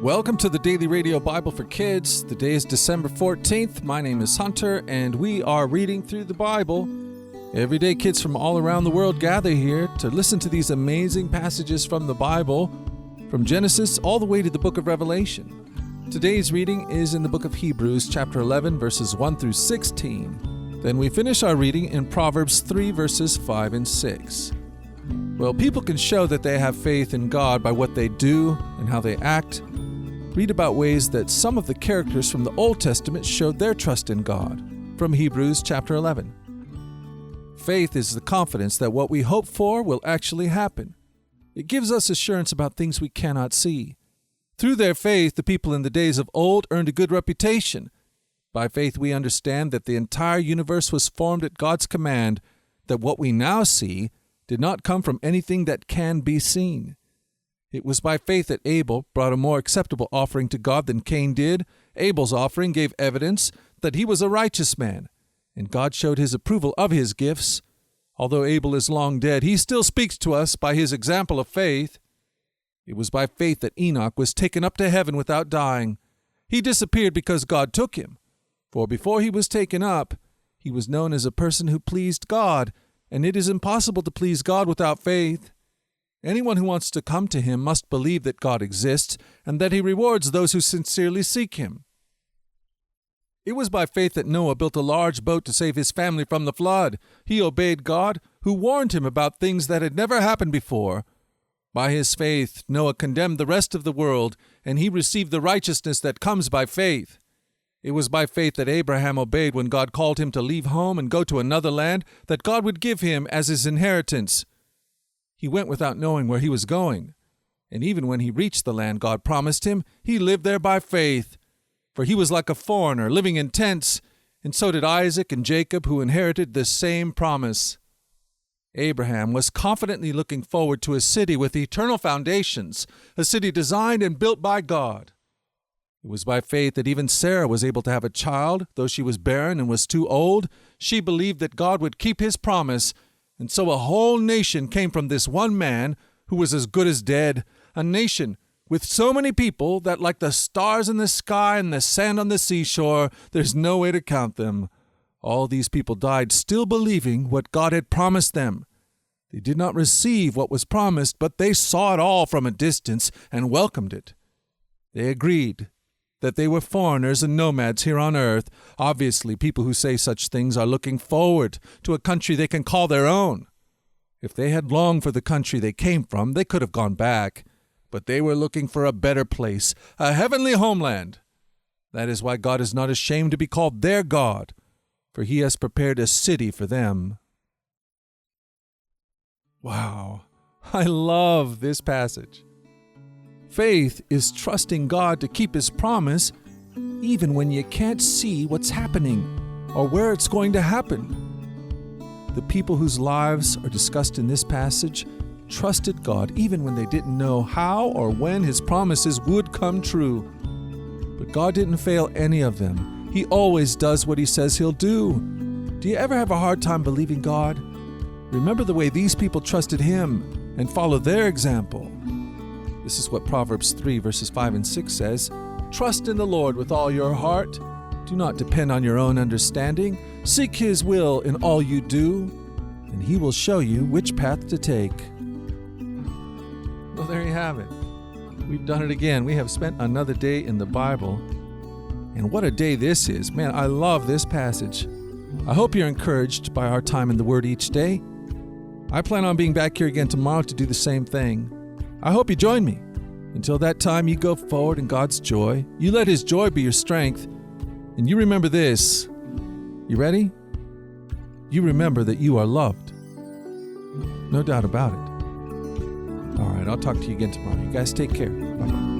Welcome to the Daily Radio Bible for Kids. The day is December 14th. My name is Hunter, and we are reading through the Bible. Every day, kids from all around the world gather here to listen to these amazing passages from the Bible, from Genesis all the way to the book of Revelation. Today's reading is in the book of Hebrews, chapter 11, verses 1 through 16. Then we finish our reading in Proverbs 3, verses 5 and 6. Well, people can show that they have faith in God by what they do and how they act. Read about ways that some of the characters from the Old Testament showed their trust in God, from Hebrews chapter 11. Faith is the confidence that what we hope for will actually happen. It gives us assurance about things we cannot see. Through their faith, the people in the days of old earned a good reputation. By faith, we understand that the entire universe was formed at God's command, that what we now see did not come from anything that can be seen. It was by faith that Abel brought a more acceptable offering to God than Cain did. Abel's offering gave evidence that he was a righteous man, and God showed his approval of his gifts. Although Abel is long dead, he still speaks to us by his example of faith. It was by faith that Enoch was taken up to heaven without dying. He disappeared because God took him. For before he was taken up, he was known as a person who pleased God, and it is impossible to please God without faith. Anyone who wants to come to him must believe that God exists and that he rewards those who sincerely seek him. It was by faith that Noah built a large boat to save his family from the flood. He obeyed God, who warned him about things that had never happened before. By his faith, Noah condemned the rest of the world, and he received the righteousness that comes by faith. It was by faith that Abraham obeyed when God called him to leave home and go to another land that God would give him as his inheritance. He went without knowing where he was going, and even when he reached the land God promised him, he lived there by faith. For he was like a foreigner living in tents, and so did Isaac and Jacob, who inherited the same promise. Abraham was confidently looking forward to a city with eternal foundations, a city designed and built by God. It was by faith that even Sarah was able to have a child, though she was barren and was too old. She believed that God would keep his promise, and so a whole nation came from this one man who was as good as dead, a nation with so many people that, like the stars in the sky and the sand on the seashore, there's no way to count them. All these people died still believing what God had promised them. They did not receive what was promised, but they saw it all from a distance and welcomed it. They agreed that they were foreigners and nomads here on earth. Obviously, people who say such things are looking forward to a country they can call their own. If they had longed for the country they came from, they could have gone back. But they were looking for a better place, a heavenly homeland. That is why God is not ashamed to be called their God, for he has prepared a city for them. Wow, I love this passage. Faith is trusting God to keep his promise even when you can't see what's happening or where it's going to happen. The people whose lives are discussed in this passage trusted God even when they didn't know how or when his promises would come true. But God didn't fail any of them. He always does what he says he'll do. Do you ever have a hard time believing God? Remember the way these people trusted him and follow their example. This is what Proverbs 3 verses 5 and 6 says. Trust in the Lord with all your heart. Do not depend on your own understanding. Seek his will in all you do, and he will show you which path to take. Well, there you have it. We've done it again. We have spent another day in the Bible. And what a day this is. Man, I love this passage. I hope you're encouraged by our time in the Word each day. I plan on being back here again tomorrow to do the same thing. I hope you join me. Until that time, you go forward in God's joy. You let his joy be your strength. And you remember this. You ready? You remember that you are loved. No doubt about it. All right, I'll talk to you again tomorrow. You guys take care. Bye-bye.